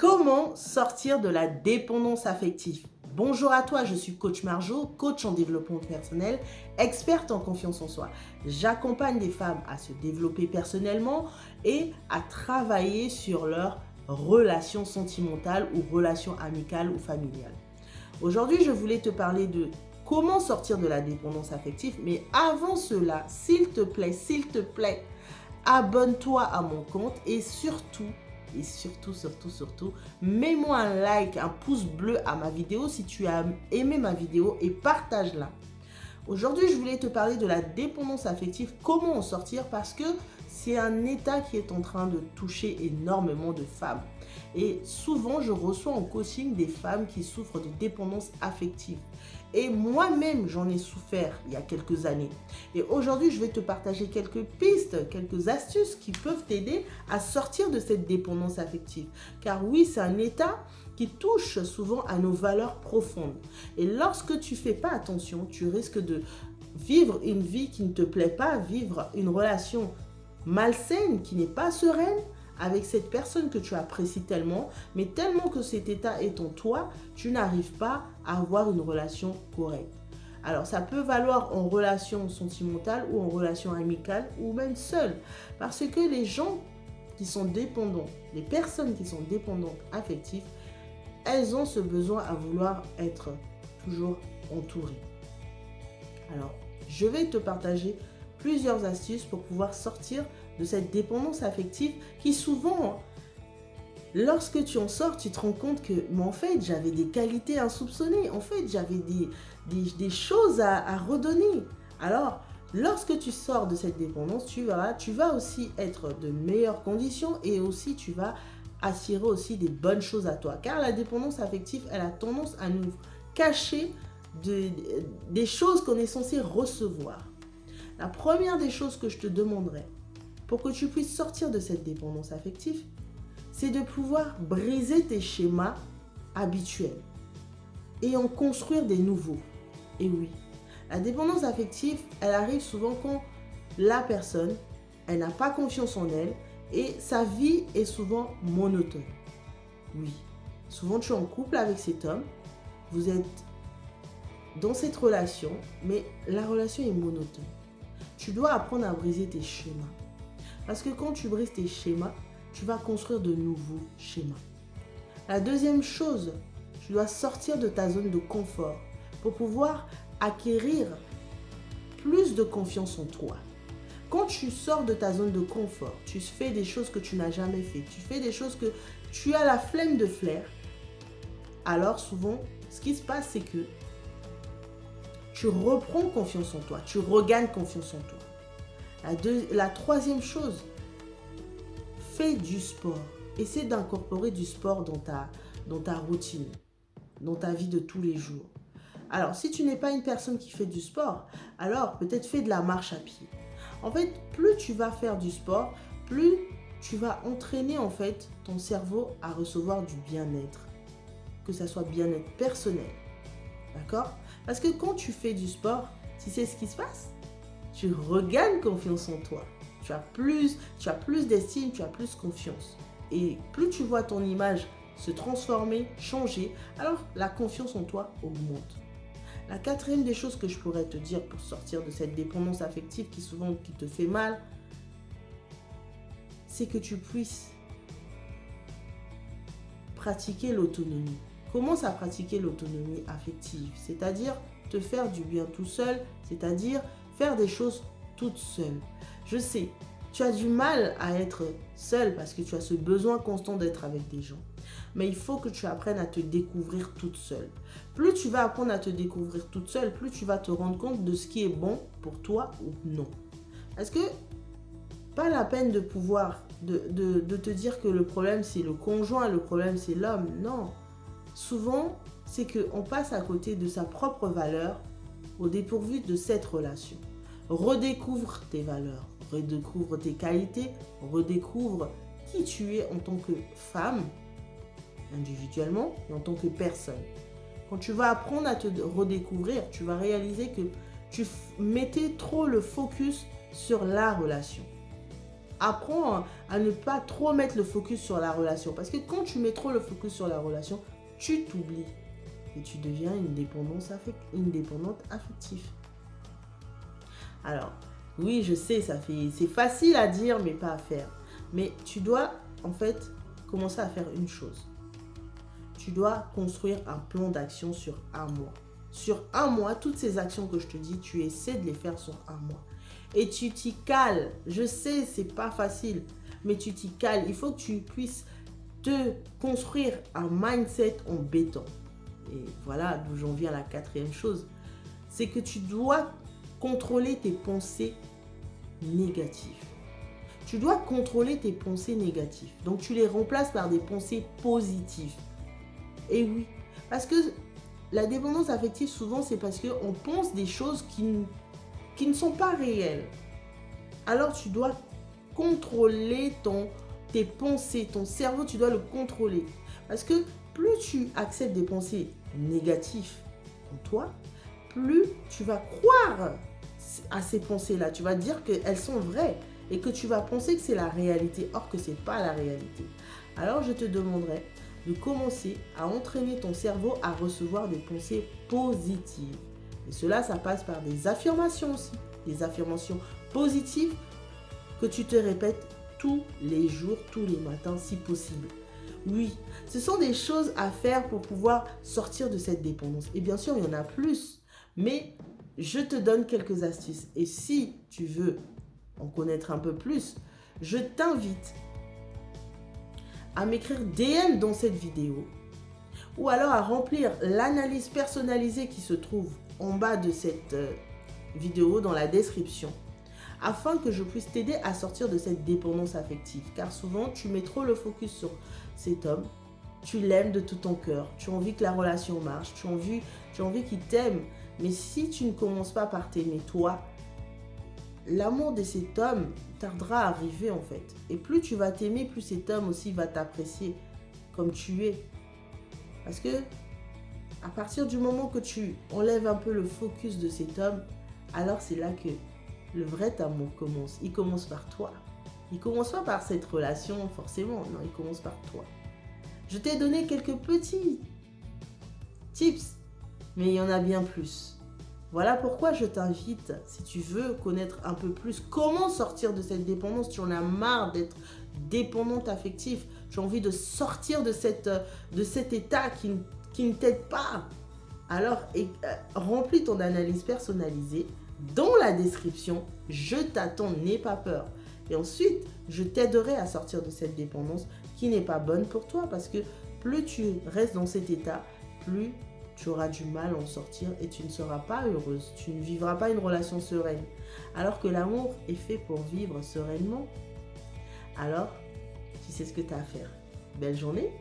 Comment sortir de la dépendance affective? Bonjour à toi, je suis coach Marjo, coach en développement personnel, experte en confiance en soi. J'accompagne des femmes à se développer personnellement et à travailler sur leurs relations sentimentales ou relations amicales ou familiales. Aujourd'hui, je voulais te parler de comment sortir de la dépendance affective, mais avant cela, s'il te plaît, abonne-toi à mon compte et surtout, mets-moi un like, un pouce bleu à ma vidéo si tu as aimé ma vidéo et partage-la. Aujourd'hui, je voulais te parler de la dépendance affective, comment en sortir parce que c'est un état qui est en train de toucher énormément de femmes. Et souvent, je reçois en coaching des femmes qui souffrent de dépendance affective. Et moi-même, j'en ai souffert il y a quelques années. Et aujourd'hui, je vais te partager quelques pistes, quelques astuces qui peuvent t'aider à sortir de cette dépendance affective. Car oui, c'est un état qui touche souvent à nos valeurs profondes. Et lorsque tu ne fais pas attention, tu risques de vivre une vie qui ne te plaît pas, vivre une relation malsaine, qui n'est pas sereine, avec cette personne que tu apprécies tellement, mais tellement que cet état est en toi, tu n'arrives pas à avoir une relation correcte. Alors, ça peut valoir en relation sentimentale ou en relation amicale ou même seule. Parce que les gens qui sont dépendants, les personnes qui sont dépendantes affectives, elles ont ce besoin à vouloir être toujours entourées. Alors, je vais te partager plusieurs astuces pour pouvoir sortir de cette dépendance affective qui souvent, lorsque tu en sors, tu te rends compte que, mais en fait, j'avais des qualités insoupçonnées. En fait, j'avais des choses à redonner. Alors, lorsque tu sors de cette dépendance, tu vas aussi être de meilleures conditions et aussi tu vas attirer aussi des bonnes choses à toi. Car la dépendance affective, elle a tendance à nous cacher des choses qu'on est censé recevoir. La première des choses que je te demanderais pour que tu puisses sortir de cette dépendance affective, c'est de pouvoir briser tes schémas habituels et en construire des nouveaux. Et oui, la dépendance affective, elle arrive souvent quand la personne, elle n'a pas confiance en elle et sa vie est souvent monotone. Oui, souvent tu es en couple avec cet homme, vous êtes dans cette relation, mais la relation est monotone. Tu dois apprendre à briser tes schémas. Parce que quand tu brises tes schémas, tu vas construire de nouveaux schémas. La deuxième chose, tu dois sortir de ta zone de confort pour pouvoir acquérir plus de confiance en toi. Quand tu sors de ta zone de confort, tu fais des choses que tu n'as jamais fait, tu fais des choses que tu as la flemme de faire, alors souvent, ce qui se passe, c'est que tu reprends confiance en toi, tu regagnes confiance en toi. La troisième chose, fais du sport. Essaie d'incorporer du sport dans ta routine, dans ta vie de tous les jours. Alors, si tu n'es pas une personne qui fait du sport, alors peut-être fais de la marche à pied. En fait, plus tu vas faire du sport, plus tu vas entraîner en fait ton cerveau à recevoir du bien-être. Que ça soit bien-être personnel. D'accord? Parce que quand tu fais du sport, tu sais ce qui se passe? Tu regagnes confiance en toi. Tu as plus d'estime, tu as plus confiance. Et plus tu vois ton image se transformer, changer, alors la confiance en toi augmente. La quatrième des choses que je pourrais te dire pour sortir de cette dépendance affective qui te fait mal, c'est que tu puisses pratiquer l'autonomie. Commence à pratiquer l'autonomie affective, c'est-à-dire te faire du bien tout seul, c'est-à-dire faire des choses toute seule. Je sais, tu as du mal à être seule parce que tu as ce besoin constant d'être avec des gens. Mais il faut que tu apprennes à te découvrir toute seule. Plus tu vas apprendre à te découvrir toute seule, plus tu vas te rendre compte de ce qui est bon pour toi ou non. Parce que pas la peine de te dire que le problème c'est le conjoint, le problème c'est l'homme. Non. Souvent, c'est qu'on passe à côté de sa propre valeur au dépourvu de cette relation. Redécouvre tes valeurs, redécouvre tes qualités, redécouvre qui tu es en tant que femme, individuellement, et en tant que personne. Quand tu vas apprendre à te redécouvrir, tu vas réaliser que tu mettais trop le focus sur la relation. apprends à ne pas trop mettre le focus sur la relation. Parce que quand tu mets trop le focus sur la relation, tu t'oublies. Et tu deviens une dépendante affective. Alors, oui, je sais, c'est facile à dire, mais pas à faire. Mais tu dois, en fait, commencer à faire une chose. Tu dois construire un plan d'action sur un mois. Sur un mois, toutes ces actions que je te dis, tu essaies de les faire sur un mois. Et tu t'y cales. Je sais, c'est pas facile, mais tu t'y cales. Il faut que tu puisses te construire un mindset en béton. Et voilà d'où j'en viens à la quatrième chose. C'est que tu dois contrôler tes pensées négatives. Tu dois contrôler tes pensées négatives. Donc, tu les remplaces par des pensées positives. Et oui, parce que la dépendance affective, souvent, c'est parce qu'on pense des choses qui ne sont pas réelles. Alors, tu dois contrôler tes pensées, ton cerveau, tu dois le contrôler. Parce que plus tu acceptes des pensées négatives en toi, plus tu vas croire à ces pensées-là. Tu vas dire qu'elles sont vraies et que tu vas penser que c'est la réalité, or que ce n'est pas la réalité. Alors, je te demanderai de commencer à entraîner ton cerveau à recevoir des pensées positives. Et cela, ça passe par des affirmations aussi. Des affirmations positives que tu te répètes tous les jours, tous les matins, si possible. Oui, ce sont des choses à faire pour pouvoir sortir de cette dépendance. Et bien sûr, il y en a plus. Mais je te donne quelques astuces. Et si tu veux en connaître un peu plus, je t'invite à m'écrire DM dans cette vidéo ou alors à remplir l'analyse personnalisée qui se trouve en bas de cette vidéo dans la description afin que je puisse t'aider à sortir de cette dépendance affective. Car souvent, tu mets trop le focus sur cet homme, tu l'aimes de tout ton cœur, tu as envie que la relation marche, tu as envie qu'il t'aime. Mais si tu ne commences pas par t'aimer toi, l'amour de cet homme tardera à arriver en fait. Et plus tu vas t'aimer, plus cet homme aussi va t'apprécier comme tu es. Parce que à partir du moment que tu enlèves un peu le focus de cet homme, alors c'est là que le vrai amour commence. Il commence par toi. Il commence pas par cette relation forcément. Non, il commence par toi. Je t'ai donné quelques petits tips, mais il y en a bien plus. Voilà pourquoi je t'invite, si tu veux connaître un peu plus comment sortir de cette dépendance, tu en as marre d'être dépendante affective, tu as envie de sortir de cet état qui ne t'aide pas. Alors, remplis ton analyse personnalisée dans la description. Je t'attends, n'aie pas peur. Et ensuite, je t'aiderai à sortir de cette dépendance qui n'est pas bonne pour toi parce que plus tu restes dans cet état, plus tu auras du mal à en sortir et tu ne seras pas heureuse. Tu ne vivras pas une relation sereine. Alors que l'amour est fait pour vivre sereinement. Alors, tu sais ce que tu as à faire. Belle journée!